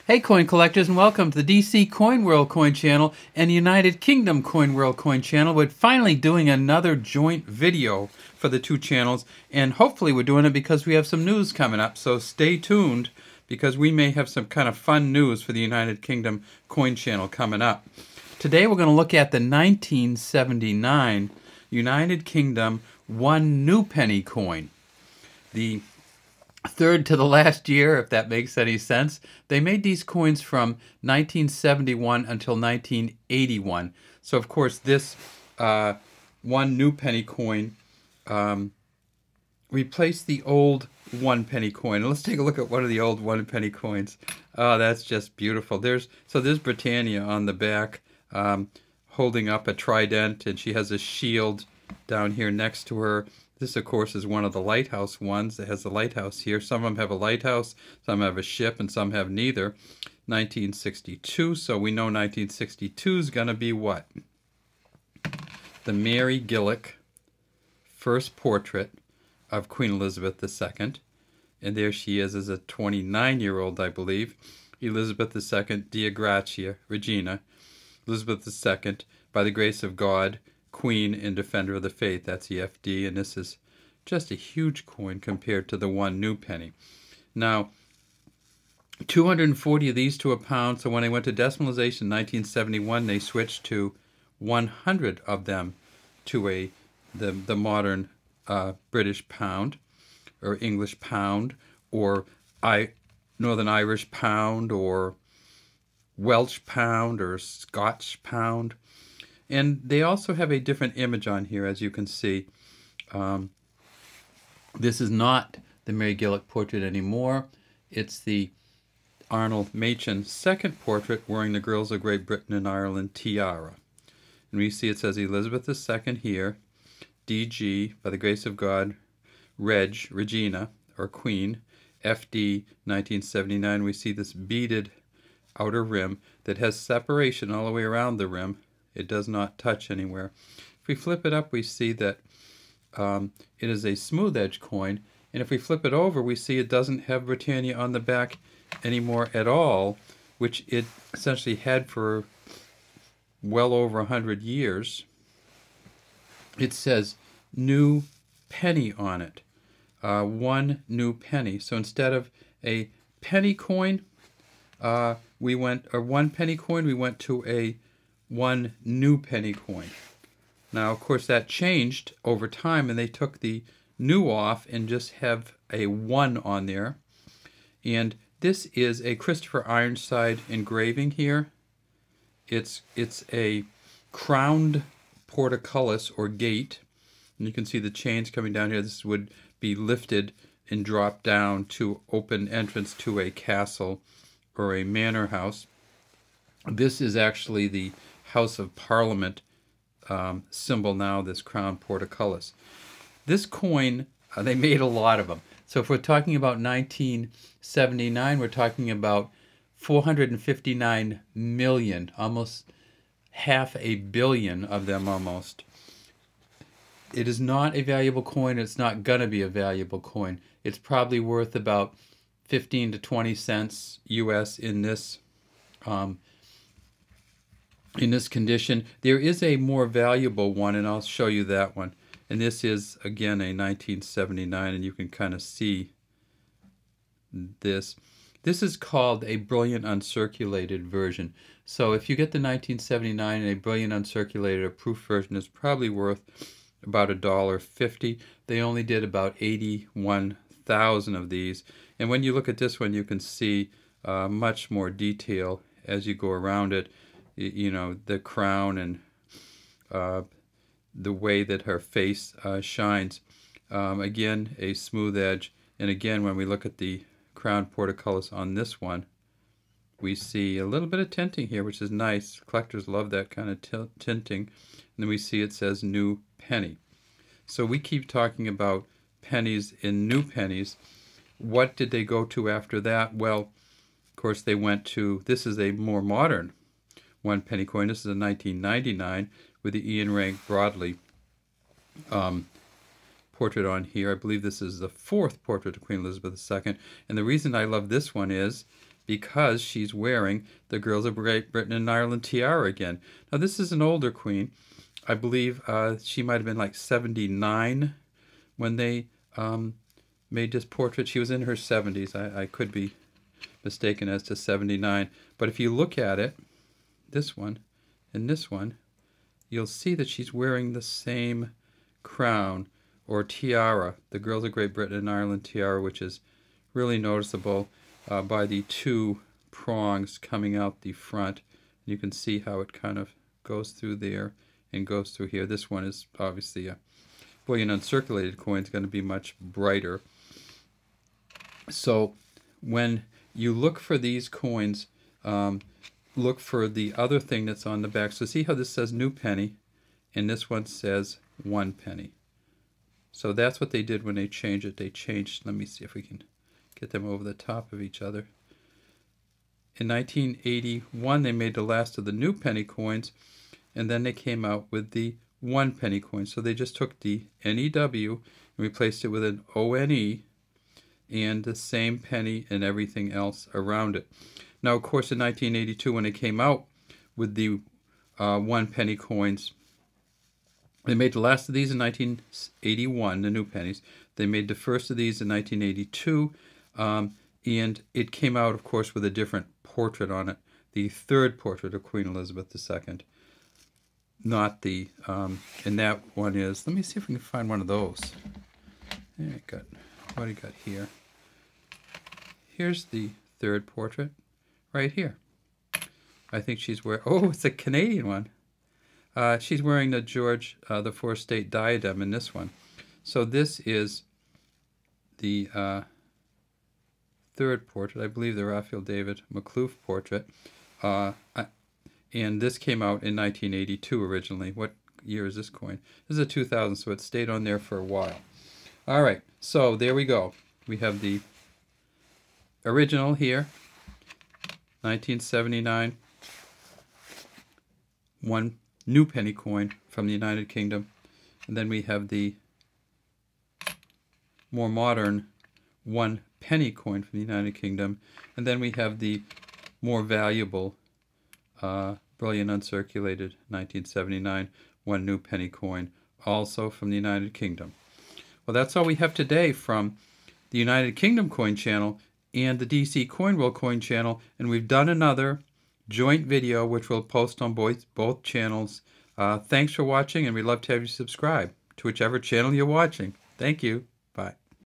Hey coin collectors, and welcome to the DC Coin World Coin Channel and the United Kingdom Coin World Coin Channel. We're finally doing another joint video for the two channels, and hopefully we're doing it because we have some news coming up, so stay tuned because we may have some kind of fun news for the United Kingdom Coin Channel coming up. Today we're going to look at the 1979 United Kingdom 1 new penny coin. The third to the last year, if that makes any sense. They made these coins from 1971 until 1981. So, of course, this 1 new penny coin replaced the old 1 penny coin. And let's take a look at one of the old 1 penny coins. Oh, that's just beautiful. There's Britannia on the back holding up a trident, and she has a shield down here next to her. This, of course, is one of the lighthouse ones that has a lighthouse here. Some of them have a lighthouse, some have a ship, and some have neither. 1962, so we know 1962 is going to be what? The Mary Gillick first portrait of Queen Elizabeth II. And there she is as a 29-year-old, I believe. Elizabeth II, Dea Gratia, Regina. Elizabeth II, by the grace of God, Queen and Defender of the Faith. That's EFD, and this is just a huge coin compared to the 1 new penny. Now, 240 of these to a pound, so when they went to decimalization in 1971, they switched to 100 of them to the modern British pound, or English pound, or Northern Irish pound, or Welsh pound, or Scotch pound. And they also have a different image on here, as you can see. This is not the Mary Gillick portrait anymore. It's the Arnold Machin second portrait wearing the Girls of Great Britain and Ireland tiara. And we see it says Elizabeth II here, DG, by the grace of God, Regina, or Queen, FD, 1979. We see this beaded outer rim that has separation all the way around the rim. It does not touch anywhere. If we flip it up, we see that it is a smooth edge coin. And if we flip it over, we see it doesn't have Britannia on the back anymore at all, which it essentially had for well over 100 years. It says new penny on it. 1 new penny. So instead of a penny coin, 1 penny coin, we went to a 1 new penny coin. Now, of course, that changed over time, and they took the new off and just have a 1 on there. And this is a Christopher Ironside engraving here. It's a crowned portcullis or gate, and you can see the chains coming down here. This would be lifted and dropped down to open entrance to a castle or a manor house. This is actually the House of Parliament symbol now, this crown portcullis. This coin, they made a lot of them. So if we're talking about 1979, we're talking about 459 million, almost half a billion of them almost. It is not a valuable coin. It's not going to be a valuable coin. It's probably worth about 15 to 20 cents US in this condition. There is a more valuable one, and I'll show you that one. And this is, again, a 1979, and you can kind of see this. This is called a brilliant uncirculated version. So if you get the 1979 and a brilliant uncirculated or proof version, it's probably worth about $1.50. They only did about 81,000 of these. And when you look at this one, you can see much more detail as you go around it. You know, the crown and the way that her face shines. Again, a smooth edge. And again, when we look at the crown portcullis on this one, we see a little bit of tinting here, which is nice. Collectors love that kind of tinting. And then we see it says new penny. So we keep talking about pennies in new pennies. What did they go to after that? Well, of course, they went to, this is a more modern 1 penny coin. This is a 1999 with the Ian Rank Broadley portrait on here. I believe this is the 4th portrait of Queen Elizabeth II. And the reason I love this one is because she's wearing the Girls of Great Britain and Ireland tiara again. Now, this is an older queen. I believe she might have been like 79 when they made this portrait. She was in her 70s. I could be mistaken as to 79. But if you look at it, this one and this one, you'll see that she's wearing the same crown or tiara, the Girls of Great Britain and Ireland tiara, which is really noticeable by the two prongs coming out the front. You can see how it kind of goes through there and goes through here. This one is obviously a bullion uncirculated coin. It's going to be much brighter. So when you look for these coins, look for the other thing that's on the back. So see how this says new penny, and this one says 1 penny. So that's what they did when they changed it. They changed, let me see if we can get them over the top of each other. In 1981, they made the last of the new penny coins, and then they came out with the 1 penny coin. So they just took the NEW and replaced it with an ONE and the same penny and everything else around it. Now, of course, in 1982, when they came out with the 1 penny coins, they made the last of these in 1981, the new pennies. They made the first of these in 1982, and it came out, of course, with a different portrait on it, the third portrait of Queen Elizabeth II. Not the, and that one is, let me see if we can find one of those. What do you got here? Here's the third portrait, right here. I think she's wearing, oh, it's a Canadian one. She's wearing the George IV State diadem in this one. So this is the third portrait, I believe the Raphael David McCloof portrait. And this came out in 1982 originally. What year is this coin? This is a 2000, so it stayed on there for a while. All right, so there we go. We have the original here, 1979, 1 new penny coin from the United Kingdom. And then we have the more modern 1 penny coin from the United Kingdom. And then we have the more valuable brilliant uncirculated 1979 1 new penny coin, also from the United Kingdom. Well, that's all we have today from the United Kingdom coin channel and the DC Coin World coin channel, and we've done another joint video which we'll post on both channels. Thanks for watching, and we'd love to have you subscribe to whichever channel you're watching. Thank you. Bye.